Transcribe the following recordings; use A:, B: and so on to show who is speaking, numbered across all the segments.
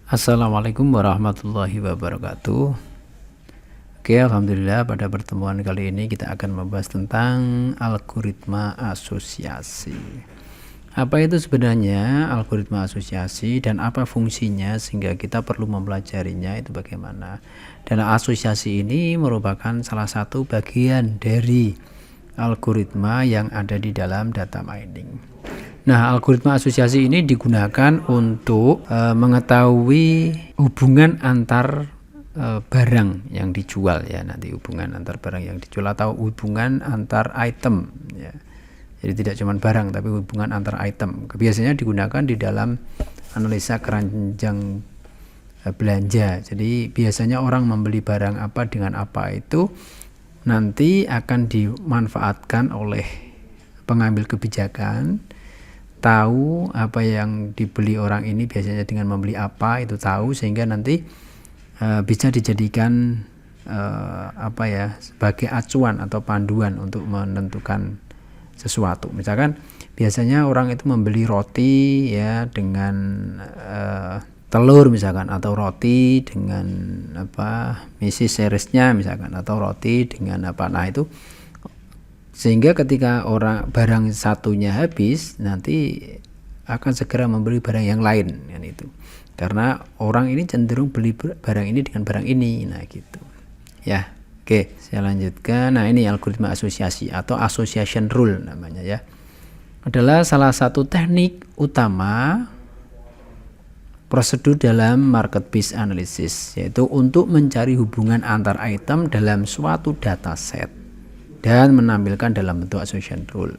A: Assalamualaikum warahmatullahi wabarakatuh. Oke, alhamdulillah pada pertemuan kali ini kita akan membahas tentang algoritma asosiasi. Apa itu sebenarnya algoritma asosiasi dan apa fungsinya sehingga kita perlu mempelajarinya itu bagaimana. Dan asosiasi ini merupakan salah satu bagian dari algoritma yang ada di dalam data mining. Nah, algoritma asosiasi ini digunakan untuk mengetahui hubungan antar barang yang dijual ya, nanti hubungan antar barang yang dijual atau hubungan antar item ya. Jadi tidak cuma barang tapi hubungan antar item. Biasanya digunakan di dalam analisa keranjang belanja. Jadi biasanya orang membeli barang apa dengan apa itu nanti akan dimanfaatkan oleh pengambil kebijakan, tahu apa yang dibeli orang ini biasanya dengan membeli apa itu tahu, sehingga nanti bisa dijadikan sebagai acuan atau panduan untuk menentukan sesuatu. Misalkan biasanya orang itu membeli roti ya dengan telur misalkan, atau roti dengan misi seriesnya misalkan, atau roti dengan nah itu sehingga ketika barang satunya habis nanti akan segera membeli barang yang lain kan itu, karena orang ini cenderung beli barang ini dengan barang ini gitu ya. Oke, saya lanjutkan. Nah, ini algoritma asosiasi atau association rule namanya ya, adalah salah satu teknik utama prosedur dalam market based analysis, yaitu untuk mencari hubungan antar item dalam suatu dataset dan menampilkan dalam bentuk association rule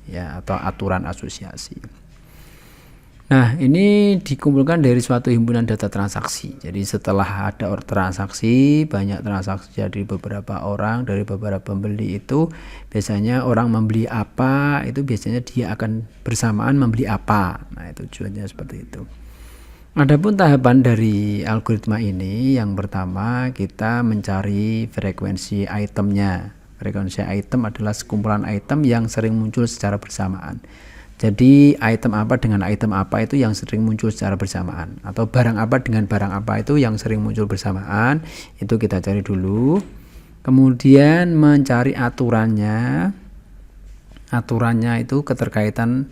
A: ya, atau aturan asosiasi. Nah, ini dikumpulkan dari suatu himpunan data transaksi. Jadi setelah ada transaksi, banyak transaksi dari beberapa orang, dari beberapa pembeli, itu biasanya orang membeli apa, itu biasanya dia akan bersamaan membeli apa. Nah, itu tujuannya seperti itu. Adapun tahapan dari algoritma ini, yang pertama kita mencari frekuensi itemnya. Frekuensi item adalah sekumpulan item yang sering muncul secara bersamaan. Jadi item apa dengan item apa itu yang sering muncul secara bersamaan, atau barang apa dengan barang apa itu yang sering muncul bersamaan, itu kita cari dulu. Kemudian mencari aturannya. Aturannya itu keterkaitan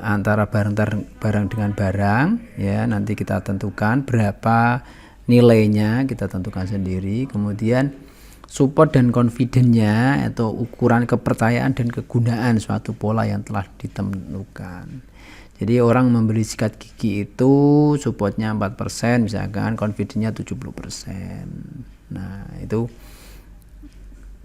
A: antara barang dengan barang ya, nanti kita tentukan berapa nilainya, kita tentukan sendiri. Kemudian support dan confidence-nya atau ukuran kepercayaan dan kegunaan suatu pola yang telah ditentukan. Jadi orang membeli sikat gigi itu supportnya 4%, misalkan confidence-nya 70%. Nah, itu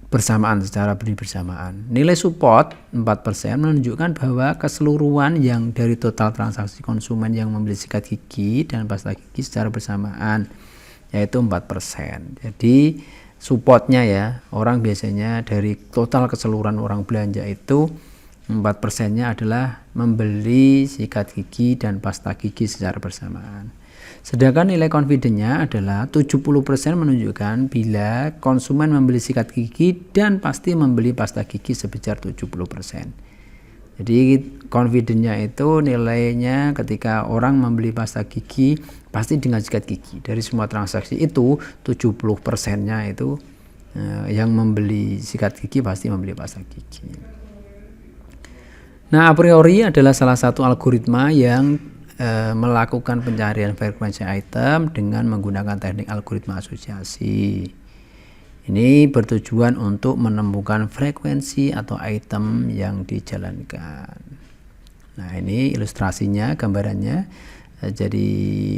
A: bersamaan, secara beli bersamaan. Nilai support 4% menunjukkan bahwa keseluruhan yang dari total transaksi konsumen yang membeli sikat gigi dan pasta gigi secara bersamaan, yaitu 4%. Jadi supportnya ya, orang biasanya dari total keseluruhan orang belanja itu 4%-nya adalah membeli sikat gigi dan pasta gigi secara bersamaan. Sedangkan nilai confidence-nya adalah 70% menunjukkan bila konsumen membeli sikat gigi dan pasti membeli pasta gigi sebesar 70%. Jadi confidence-nya itu nilainya ketika orang membeli pasta gigi pasti dengan sikat gigi. Dari semua transaksi itu 70%-nya itu yang membeli sikat gigi pasti membeli pasta gigi. Nah, a priori adalah salah satu algoritma yang melakukan pencarian frekuensi item dengan menggunakan teknik algoritma asosiasi. Ini bertujuan untuk menemukan frekuensi atau item yang dijalankan. Nah, ini ilustrasinya, gambarannya. Jadi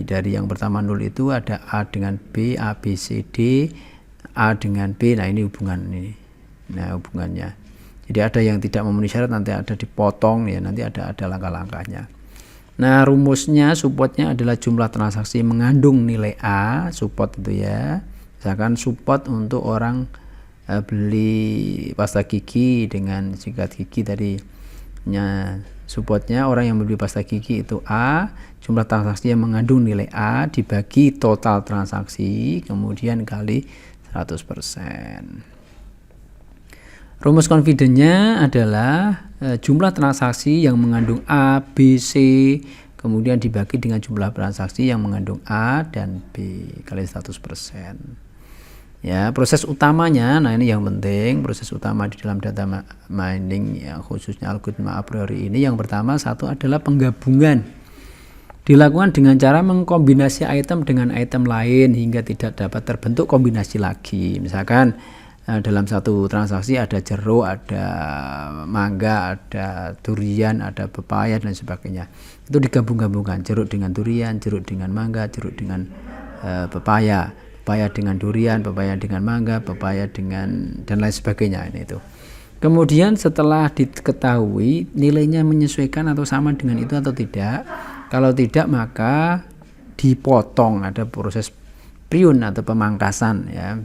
A: dari yang pertama 0 itu ada A dengan B, A, B, C, D, A dengan B. Nah, ini hubungan ini. Nah, hubungannya. Jadi ada yang tidak memenuhi syarat, nanti ada dipotong ya, nanti ada langkah-langkahnya. Nah, rumusnya, supportnya adalah jumlah transaksi mengandung nilai A, support itu ya. Misalkan support untuk orang beli pasta gigi dengan sikat gigi tadinya, supportnya orang yang beli pasta gigi itu A, jumlah transaksi yang mengandung nilai A dibagi total transaksi kemudian kali 100%. Rumus confidence-nya adalah jumlah transaksi yang mengandung A, B, C kemudian dibagi dengan jumlah transaksi yang mengandung A dan B kali 100%. Ya, proses utamanya, nah ini yang penting, proses utama di dalam data mining ya, khususnya algoritma a priori ini, yang pertama satu adalah penggabungan. Dilakukan dengan cara mengkombinasi item dengan item lain hingga tidak dapat terbentuk kombinasi lagi. Misalkan dalam satu transaksi ada jeruk, ada mangga, ada durian, ada pepaya dan sebagainya. Itu digabung-gabungkan, jeruk dengan durian, jeruk dengan mangga, jeruk dengan pepaya dengan durian, pepaya dengan mangga, pepaya dengan dan lain sebagainya ini itu. Kemudian setelah diketahui nilainya menyesuaikan atau sama dengan itu atau tidak, kalau tidak maka dipotong, ada proses priun atau pemangkasan ya.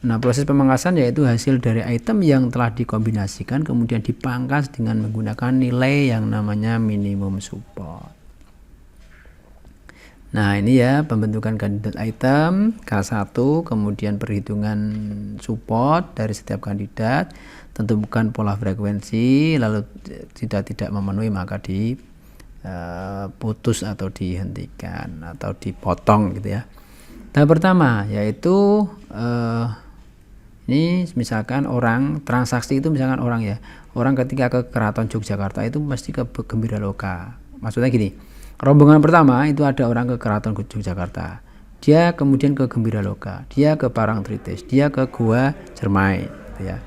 A: Nah, proses pemangkasan yaitu hasil dari item yang telah dikombinasikan kemudian dipangkas dengan menggunakan nilai yang namanya minimum support. Nah, ini ya pembentukan kandidat item K1, kemudian perhitungan support dari setiap kandidat, tentukan pola frekuensi, lalu tidak memenuhi maka diputus atau dihentikan atau dipotong gitu ya. Tahap pertama yaitu ini misalkan orang transaksi itu misalkan orang ketika ke Keraton Yogyakarta itu mesti ke Gembiraloka. Maksudnya gini. Rombongan pertama itu ada orang ke Keraton Yogyakarta, dia kemudian ke Gembiraloka, dia ke Parangtritis, dia ke Gua Cermai gitu ya.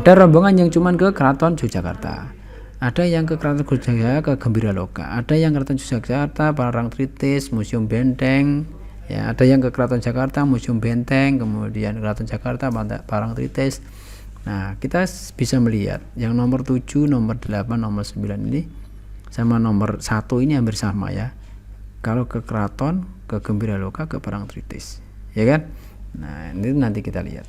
A: Ada rombongan yang cuman ke Keraton Yogyakarta, ada yang ke Keraton Yogyakarta ke Gembiraloka, ada yang ke Keraton Yogyakarta Parangtritis, Museum Benteng ya, ada yang ke Keraton Jakarta Museum Benteng, kemudian Keraton Jakarta Parangtritis. Nah, kita bisa melihat yang nomor 7, nomor 8, nomor 9 ini sama nomor 1 ini hampir sama ya. Kalau ke Keraton, ke Gembiraloka, ke Parangtritis, ya kan? Nah, ini nanti kita lihat.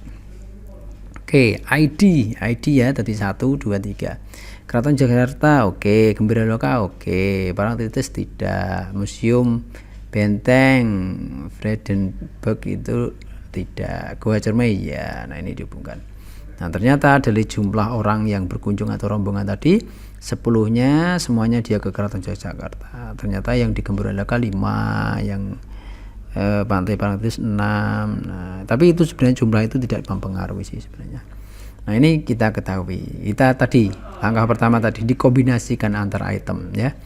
A: Oke, ID ya tadi 1, 2, 3. Keraton Jakarta oke, Gembiraloka oke, Parangtritis tidak, Museum Benteng Vredenburg itu tidak, Gua Cermai ya. Nah, ini dihubungkan. Nah, ternyata dari jumlah orang yang berkunjung atau rombongan tadi 10-nya semuanya dia ke Keraton Yogyakarta. Ternyata yang di Gembiraloka 5, yang Pantai Parangtritis 6. Nah, tapi itu sebenarnya jumlah itu tidak mempengaruhi sih sebenarnya. Nah, ini kita ketahui. Kita tadi langkah pertama tadi dikombinasikan antar item ya.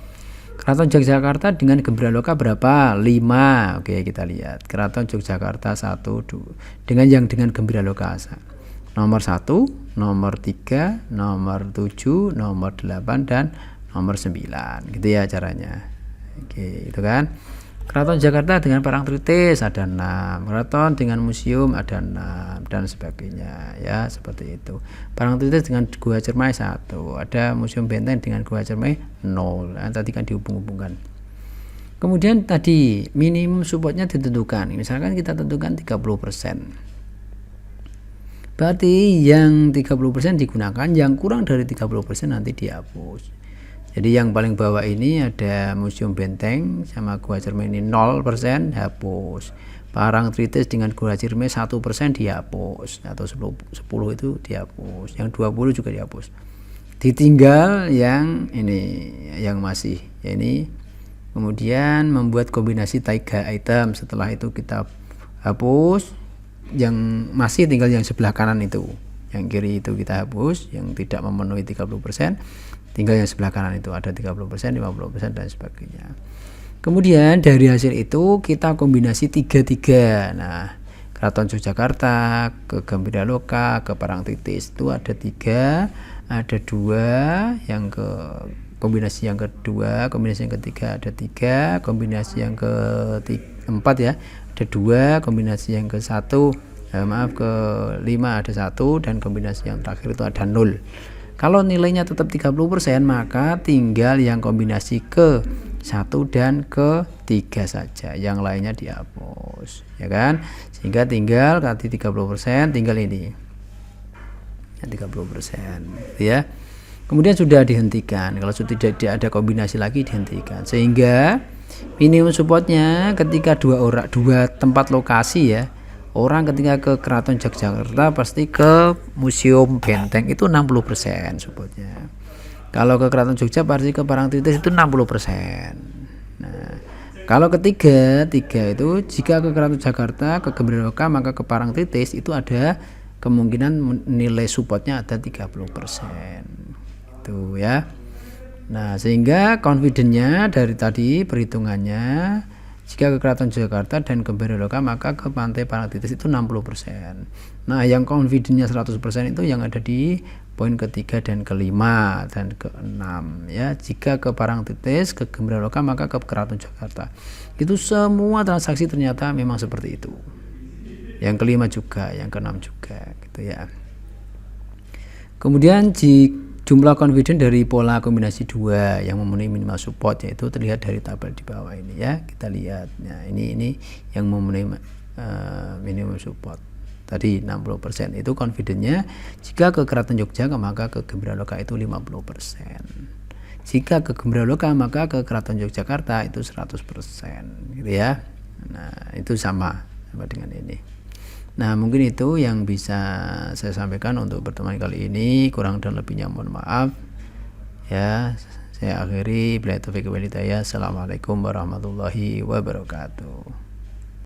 A: Keraton Yogyakarta dengan Gembiraloka berapa? 5. Oke, kita lihat. Keraton Yogyakarta 1, 2 dengan Gembiraloka. Nomor 1, nomor 3, nomor 7, nomor 8 dan nomor 9 gitu ya caranya. Oke, itu kan. Keraton Jakarta dengan Parangtritis ada 6, Keraton dengan museum ada 6 dan sebagainya ya, seperti itu. Parangtritis dengan Gua Cermai 1, ada Museum Benteng dengan Gua Cermai 0. Nah, tadi kan dihubung-hubungkan. Kemudian tadi minimum supportnya ditentukan. Misalkan kita tentukan 30%. Berarti yang 30% digunakan, yang kurang dari 30% nanti dihapus. Jadi yang paling bawah ini ada Museum Benteng sama Gua Cermai ini 0% hapus. Parangtritis dengan Gua Cermai 1% dihapus atau 10 itu dihapus. Yang 20 juga dihapus. Ditinggal yang ini yang masih ya ini. Kemudian membuat kombinasi 3 item. Setelah itu kita hapus. Yang masih tinggal yang sebelah kanan itu, yang kiri itu kita hapus, yang tidak memenuhi 30%, tinggal yang sebelah kanan itu ada 30%, 50% dan sebagainya. Kemudian dari hasil itu kita kombinasi 3. Nah, Keraton Yogyakarta ke Gembiraloka ke Parangtritis itu ada 3, ada 2, yang ke kombinasi yang kedua, kombinasi yang ketiga ada 3, kombinasi yang keempat ya ada 2, kombinasi yang ke-1 ke-5 ada 1, dan kombinasi yang terakhir itu ada 0. Kalau nilainya tetap 30% maka tinggal yang kombinasi ke-1 dan ke-3 saja, yang lainnya dihapus ya kan, sehingga tinggal tadi 30%, tinggal ini ya 30% ya. Kemudian sudah dihentikan, kalau sudah tidak ada kombinasi lagi dihentikan, sehingga minimum supportnya ketika dua tempat lokasi ya, orang ketika ke Keraton Yogyakarta pasti ke Museum Benteng itu 60% supportnya. Kalau ke Keraton Jogja pasti ke Parangtritis itu 60%. Kalau tiga itu jika ke Keraton Jakarta, ke Gembira Loka, maka ke Parangtritis itu ada kemungkinan nilai supportnya ada 30%. Itu ya. Nah, sehingga confidence-nya dari tadi perhitungannya jika ke Keraton Jakarta dan Gembira Loka maka ke Pantai Parangtritis itu 60%. Nah, yang confidence-nya 100% itu yang ada di poin ketiga dan kelima dan keenam ya. Jika ke Parangtritis, ke Gembira Loka maka ke Keraton Jakarta. Itu semua transaksi ternyata memang seperti itu. Yang kelima juga, yang keenam juga gitu ya. Kemudian jumlah confidence dari pola kombinasi 2 yang memenuhi minimal support yaitu terlihat dari tabel di bawah ini ya. Kita lihat. Nah, ini yang memenuhi minimum support. Tadi 60% itu confidence-nya. Jika ke Keraton Jogja maka ke Gembira Loka itu 50%. Jika ke Gembira Loka maka ke Keraton Yogyakarta itu 100% gitu ya. Nah, itu sama dengan ini. Nah, mungkin itu yang bisa saya sampaikan untuk pertemuan kali ini. Kurang dan lebihnya mohon maaf. Ya, saya akhiri. Billahi taufiq wal hidayah. Assalamualaikum warahmatullahi wabarakatuh.